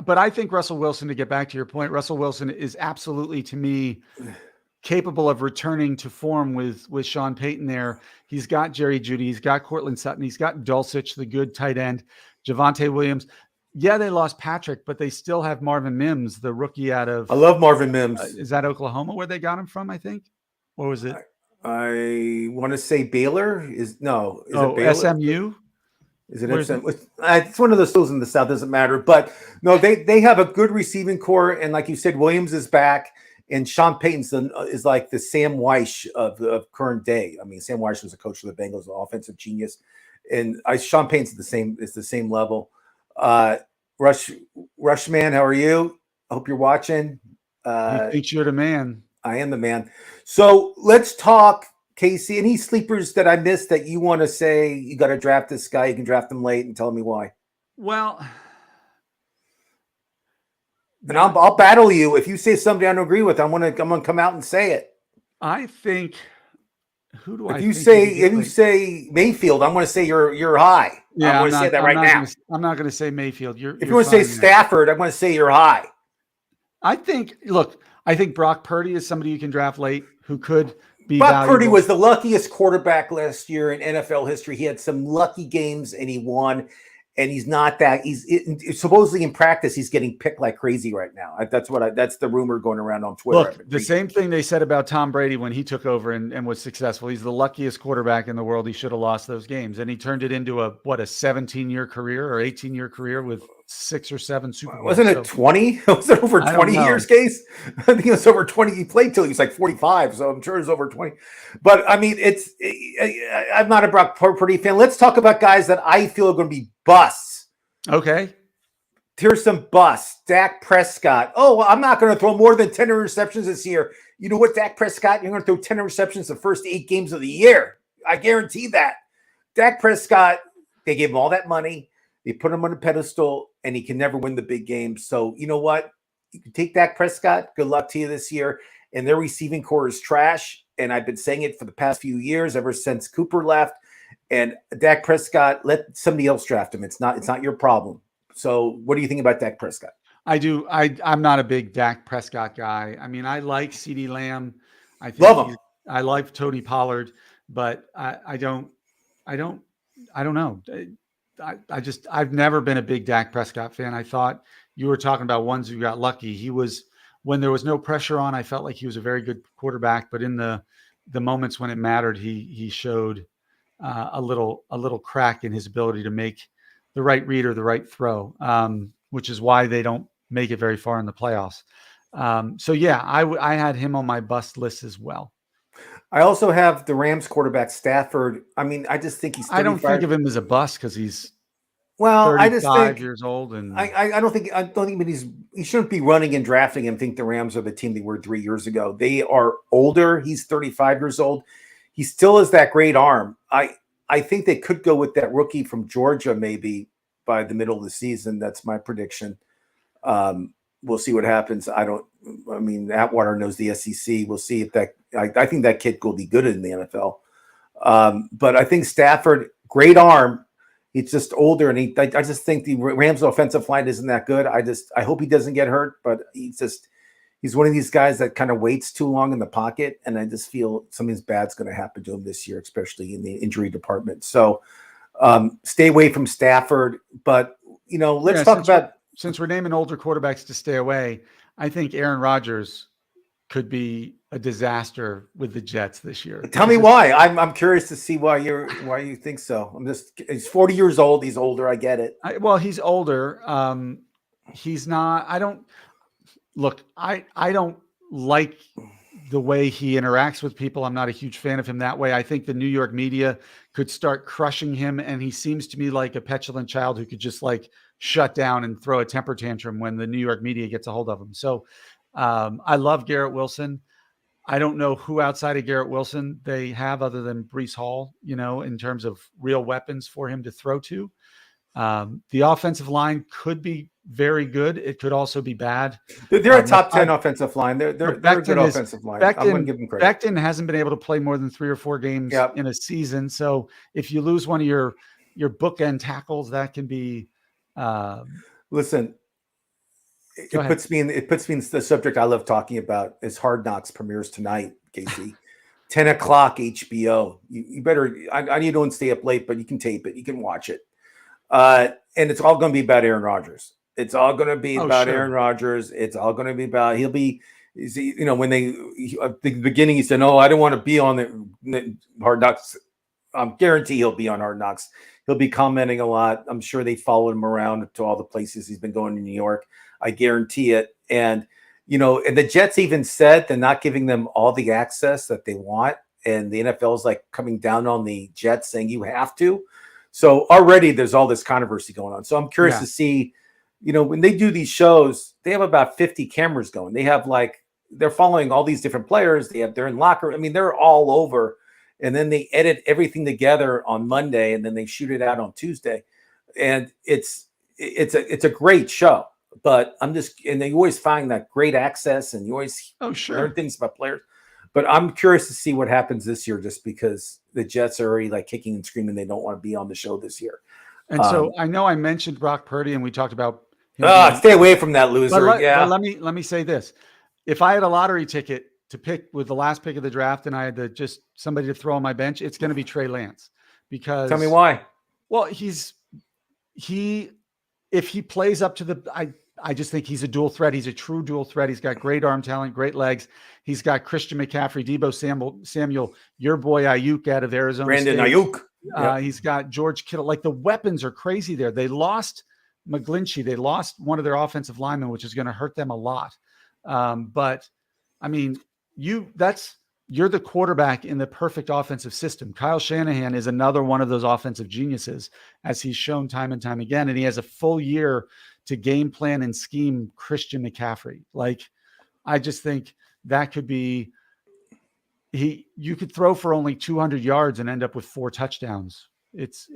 S2: but I think Russell Wilson, to get back to your point, Russell Wilson is absolutely, to me, capable of returning to form with Sean Payton there. He's got Jerry Jeudy, he's got Cortland Sutton, he's got Dulcich, the good tight end, Javonte Williams. Yeah, they lost Patrick, but they still have Marvin Mims, the rookie out of.
S1: I love Marvin Mims.
S2: Is that Oklahoma where they got him from? I think. Or was it?
S1: I want to say Baylor. Is it Baylor?
S2: SMU?
S1: Is it SMU? It's one of those schools in the South. Doesn't matter. But no, they have a good receiving core, and like you said, Williams is back, and Sean Payton is like the Sam Weish of current day. I mean, Sam Weish was a coach of the Bengals, an offensive genius, and Sean Payton's the same level. Rushman, how are you? I hope you're watching.
S2: He thinks you're the man.
S1: I am the man. So let's talk, Casey. Any sleepers that I missed that you want to say you got to draft this guy? You can draft him late and tell me why.
S2: Well,
S1: and I'll battle you if you say somebody I don't agree with. I'm gonna come out and say it.
S2: I think. Who do I?
S1: If you say Mayfield, I'm going to say you're high.
S2: Yeah,
S1: I'm going to say that right now.
S2: I'm not going to say Mayfield.
S1: If you want to say Stafford, I'm going to say you're high.
S2: I think Brock Purdy is somebody you can draft late who could be
S1: Brock
S2: valuable.
S1: Purdy was the luckiest quarterback last year in NFL history. He had some lucky games and he won. And he's not that. Supposedly in practice, he's getting picked like crazy right now. That's the rumor going around on Twitter.
S2: Look, the same thing they said about Tom Brady when he took over and was successful. He's the luckiest quarterback in the world. He should have lost those games, and he turned it into a 17-year career or 18-year career with 6 or 7 Super Bowls.
S1: Wasn't it 20? Was it over 20 years, Case? I think it was over 20. He played till he was like 45, so I'm sure it's over 20. But I mean, I'm not a Brock Purdy fan. Let's talk about guys that I feel are going to be busts.
S2: Okay.
S1: Here's some busts. Dak Prescott. Oh, well, I'm not going to throw more than 10 interceptions this year. You know what, Dak Prescott? You're going to throw 10 interceptions the first 8 games of the year. I guarantee that. Dak Prescott, they gave him all that money. They put him on a pedestal, and he can never win the big games. So you know what? You can take Dak Prescott. Good luck to you this year. And their receiving core is trash. And I've been saying it for the past few years, ever since Cooper left. And Dak Prescott, let somebody else draft him. It's not your problem. So what do you think about Dak Prescott?
S2: I do. I'm not a big Dak Prescott guy. I mean, I like CeeDee Lamb. I think
S1: love him.
S2: I like Tony Pollard, but I don't know. I've never been a big Dak Prescott fan. I thought you were talking about ones who got lucky. He was, when there was no pressure on, I felt like he was a very good quarterback, but in the moments when it mattered, he showed a little crack in his ability to make the right read or the right throw, which is why they don't make it very far in the playoffs. So yeah, I had him on my bust list as well.
S1: I also have the Rams quarterback Stafford. I mean, I just think he's 35.
S2: I don't think of him as a bust because he's
S1: 35
S2: years old, and
S1: I don't think he shouldn't be running and drafting him. Think the Rams are the team they were 3 years ago. They are older. He's 35 years old. He still has that great arm. I think they could go with that rookie from Georgia maybe by the middle of the season. That's my prediction. we'll see what happens. I mean, Atwater knows the SEC. We'll see if I think that kid will be good in the NFL. But I think Stafford, great arm. He's just older, and I just think the Rams' offensive line isn't that good. I hope he doesn't get hurt, but he's one of these guys that kind of waits too long in the pocket, and I just feel something bad's going to happen to him this year, especially in the injury department. So stay away from Stafford. But let's talk about,
S2: since we're naming older quarterbacks to stay away, I think Aaron Rodgers could be a disaster with the Jets this year.
S1: Tell me why. I'm curious to see why you think so. He's 40 years old. He's older. I get it.
S2: He's older. He's not. I don't like the way he interacts with people. I'm not a huge fan of him that way. I think the New York media could start crushing him, and he seems to me like a petulant child who could just like shut down and throw a temper tantrum when the New York media gets a hold of him. So I love Garrett Wilson. I don't know who outside of Garrett Wilson they have other than Breece Hall, in terms of real weapons for him to throw to. The offensive line could be very good. It could also be bad.
S1: They're a top 10 offensive line. They're a good offensive line. I'm going to give them credit.
S2: Becton hasn't been able to play more than 3 or 4 games in a season. So if you lose one of your bookend tackles, that can be.
S1: Listen, it puts me in the subject I love talking about is Hard Knocks premieres tonight, Casey. 10 o'clock HBO. You better. I need to stay up late, but you can tape it. You can watch it. And it's all going to be about Aaron Rodgers. It's all going to be about Aaron Rodgers. It's all going to be about when at the beginning he said, "No, I don't want to be on the Hard Knocks." I guarantee he'll be on Hard Knocks. He'll be commenting a lot. I'm sure they followed him around to all the places he's been going in New York. I guarantee it. And and the Jets even said they're not giving them all the access that they want, and the NFL is like coming down on the Jets, saying you have to. So already there's all this controversy going on. So I'm curious to see, when they do these shows, they have about 50 cameras going. They have they're following all these different players. They're in locker. I mean, they're all over. And then they edit everything together on Monday, and then they shoot it out on Tuesday. And it's a great show. But and you always find that great access, and you always learn things about players. But I'm curious to see what happens this year, just because the Jets are already kicking and screaming they don't want to be on the show this year.
S2: And so I know I mentioned Brock Purdy, and we talked about him
S1: stay away from that loser.
S2: But let me say this: if I had a lottery ticket to pick with the last pick of the draft, and I had to just somebody to throw on my bench, it's going to be Trey Lance. Because
S1: tell me why.
S2: Well, if he plays up to I just think he's a dual threat. He's a true dual threat. He's got great arm talent, great legs. He's got Christian McCaffrey, Deebo Samuel, your boy Ayuk out of Arizona
S1: Brandon
S2: State.
S1: Ayuk.
S2: He's got George Kittle. The weapons are crazy there. They lost McGlinchey. They lost one of their offensive linemen, which is going to hurt them a lot. But I mean, you're the quarterback in the perfect offensive system. Kyle Shanahan is another one of those offensive geniuses, as he's shown time and time again. And he has a full year to game plan and scheme Christian McCaffrey. I just think that could be, you could throw for only 200 yards and end up with 4 touchdowns. It's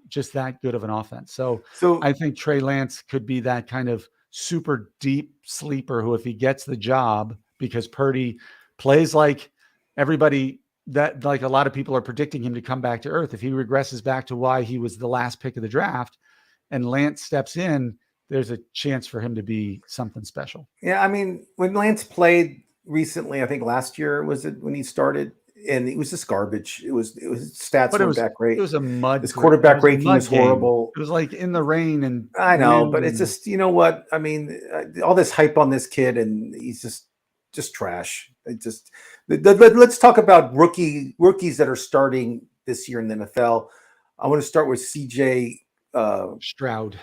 S2: just that good of an offense. So I think Trey Lance could be that kind of super deep sleeper who, if he gets the job, because Purdy plays like everybody, that a lot of people are predicting him to come back to earth. If he regresses back to why he was the last pick of the draft and Lance steps in, there's a chance for him to be something special.
S1: Yeah. I mean, when Lance played recently, I think last year was it when he started, and it was just garbage. It was stats weren't that great.
S2: It was a mud.
S1: His quarterback ranking was horrible.
S2: It was in the rain, and
S1: I know, but it's just, what? I mean, all this hype on this kid, and he's just trash. Let's talk about rookies that are starting this year in the NFL. I want to start with CJ
S2: Stroud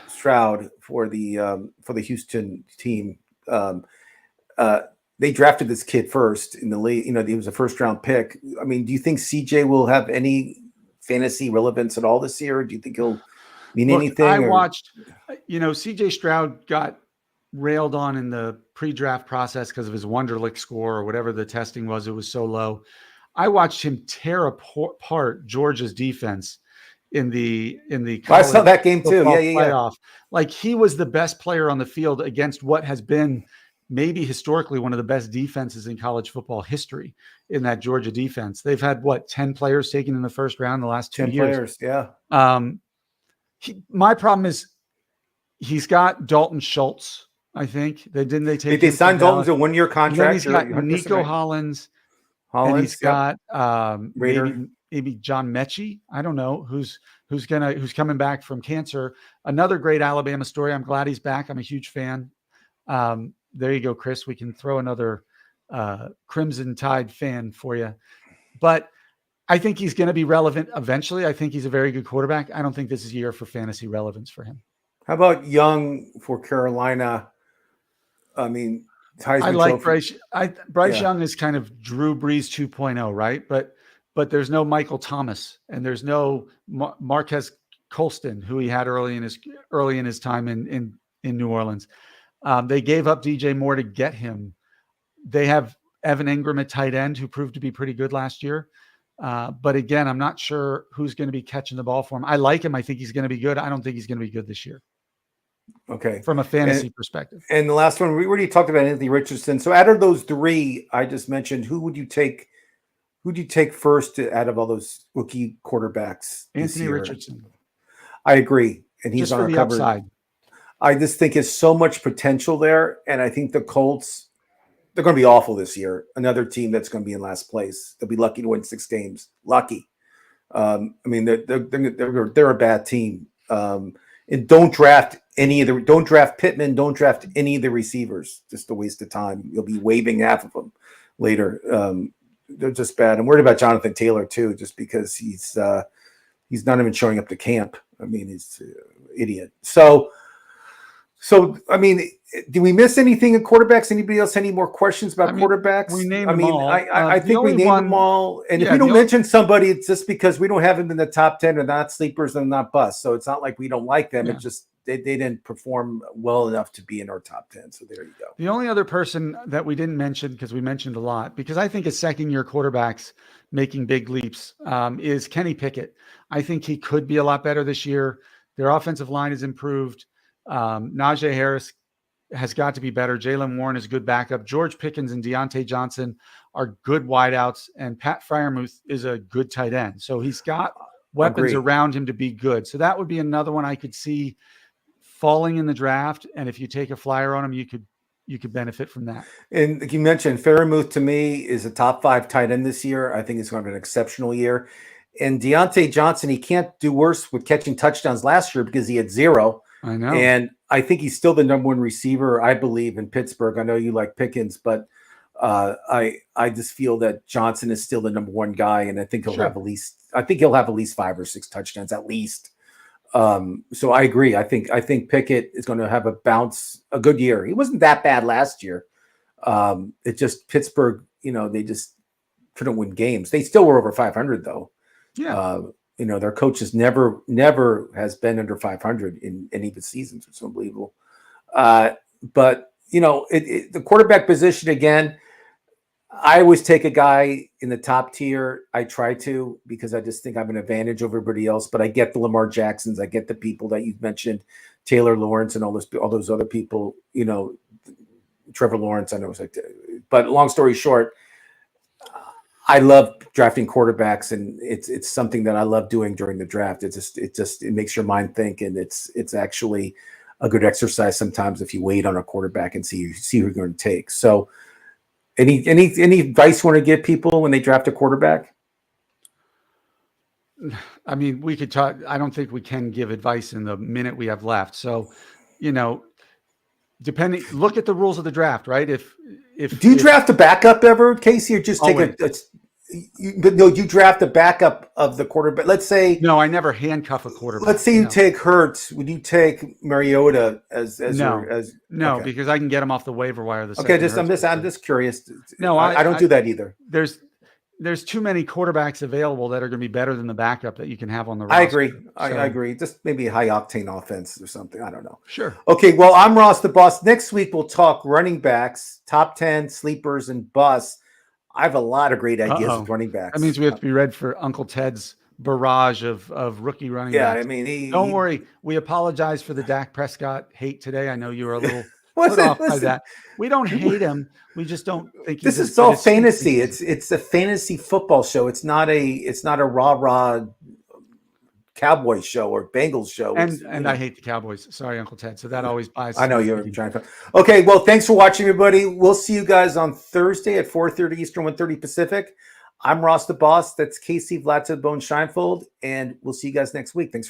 S1: for the Houston team. They drafted this kid first in the league. He was a first round pick. I mean, do you think CJ will have any fantasy relevance at all this year? Do you think he'll mean anything?
S2: I watched, CJ Stroud got railed on in the pre-draft process because of his Wonderlic score or whatever the testing was. It was so low. I watched him tear apart Georgia's defense in the
S1: I saw
S2: college
S1: that game too.
S2: football
S1: Yeah.
S2: playoff. Like, he was the best player on the field against what has been maybe historically one of the best defenses in college football history in that Georgia defense. They've had 10 players taken in the first round in the last 2
S1: 10
S2: years.
S1: players. Yeah.
S2: My problem is he's got Dalton Schultz. I think they take.
S1: They signed Dalton to a 1-year
S2: And
S1: contract.
S2: then he's got
S1: 100%
S2: Nico
S1: right.
S2: Hollins, and
S1: Hollins,
S2: he's got
S1: Raider.
S2: maybe John Mechie. I don't know who's coming back from cancer. Another great Alabama story. I'm glad he's back. I'm a huge fan. There you go, Chris. We can throw another Crimson Tide fan for you. But I think he's going to be relevant eventually. I think he's a very good quarterback. I don't think this is a year for fantasy relevance for him.
S1: How about Young for Carolina? I mean, Heisman
S2: I like
S1: Trophy.
S2: Bryce Young is kind of Drew Brees 2.0, right? But there's no Michael Thomas, and there's no Marquez Colston, who he had early in his time in New Orleans. They gave up DJ Moore to get him. They have Evan Ingram at tight end, who proved to be pretty good last year. But again, I'm not sure who's going to be catching the ball for him. I like him. I think he's going to be good. I don't think he's going to be good this year.
S1: Okay.
S2: From a fantasy perspective.
S1: And the last one, we already talked about Anthony Richardson. So out of those three I just mentioned, who would you take first out of all those rookie quarterbacks?
S2: Anthony Richardson.
S1: I agree. And he's
S2: just
S1: on
S2: for the
S1: cover.
S2: upside.
S1: I just think there's so much potential there. And I think the Colts, they're going to be awful this year. Another team that's going to be in last place. They'll be lucky to win 6 games. Lucky. I mean, they're a bad team. And don't draft Pittman. Don't draft any of the receivers. Just a waste of time. You'll be waiving half of them later. They're just bad. I'm worried about Jonathan Taylor too, just because he's not even showing up to camp. I mean, he's an idiot. So I mean, do we miss anything in quarterbacks? Anybody else? Any more questions about quarterbacks?
S2: We named them all.
S1: I think we named them all. And if we don't mention somebody, it's just because we don't have them in the top 10. They're not sleepers and not busts. So it's not like we don't like them.
S2: Yeah.
S1: It's just they didn't perform well enough to be in our top 10. So there you go.
S2: The only other person that we didn't mention, because we mentioned a lot, because I think a second-year quarterbacks making big leaps, is Kenny Pickett. I think he could be a lot better this year. Their offensive line has improved. Najee Harris has got to be better. Jaylen Warren is a good backup. George Pickens and Deontay Johnson are good wideouts, and Pat Freiermuth is a good tight end. So he's got weapons around him to be good. So that would be another one I could see falling in the draft. And if you take a flyer on him, you could benefit from that.
S1: And like you mentioned, Freiermuth to me is a top 5 tight end this year. I think he's going to have an exceptional year. And Deontay Johnson, he can't do worse with catching touchdowns last year because he had 0.
S2: I know.
S1: And I think he's still the number 1 receiver, I believe, in Pittsburgh. I know you like Pickens, but I just feel that Johnson is still the number 1 guy, and I think he'll have at least 5 or 6 touchdowns at least. So I agree. I think Pickett is going to have a good year. He wasn't that bad last year. It just Pittsburgh, they just couldn't win games. They still were over 500 though.
S2: Yeah.
S1: Their coach has never has been under 500 in any of the seasons. It's unbelievable. But the quarterback position again, I always take a guy in the top tier. I try to, because I just think I have an advantage over everybody else. But I get the Lamar Jacksons, I get the people that you've mentioned, Taylor Lawrence, and all those other people. Trevor Lawrence. I know but long story short, I love drafting quarterbacks, and it's something that I love doing during the draft. It makes your mind think, and it's actually a good exercise sometimes if you wait on a quarterback and see who you're going to take. So, any advice you want to give people when they draft a quarterback?
S2: I mean, we could talk. I don't think we can give advice in the minute we have left. So, look at the rules of the draft, right? Do
S1: you draft a backup ever, Casey, or just take you draft a backup of the quarterback? Let's say
S2: no, I never handcuff a quarterback.
S1: Let's say you take Hurts. Would you take Mariota as
S2: no?
S1: Okay.
S2: Because I can get him off the waiver wire.
S1: I'm just curious.
S2: No,
S1: I don't do that either.
S2: There's too many quarterbacks available that are going to be better than the backup that you can have on the roster.
S1: I agree. I agree. Just maybe a high octane offense or something. I don't know.
S2: Sure.
S1: Okay. Well, I'm Ross the Boss. Next week we'll talk running backs, top 10 sleepers and busts. I have a lot of great ideas with running backs.
S2: That means we have to be ready for Uncle Ted's barrage of rookie running
S1: Yeah,
S2: backs.
S1: I mean,
S2: Don't worry. We apologize for the Dak Prescott hate today. I know you were a little put
S1: Listen,
S2: off by
S1: listen.
S2: that. We don't hate him. We just don't think he's
S1: This
S2: as
S1: is
S2: good
S1: all
S2: as some
S1: fantasy.
S2: people.
S1: It's a fantasy football show. It's not a rah-rah Cowboy show or Bengals show. It's,
S2: And I hate the Cowboys. Sorry, Uncle Ted. So that always
S1: I
S2: biases
S1: know
S2: my
S1: you're
S2: thinking.
S1: trying to. Okay, well, thanks for watching, everybody. We'll see you guys on Thursday at 4:30 Eastern, 1:30 Pacific. I'm Ross the Boss. That's Casey Vlad to the Bone Scheinfeld, and we'll see you guys next week. Thanks for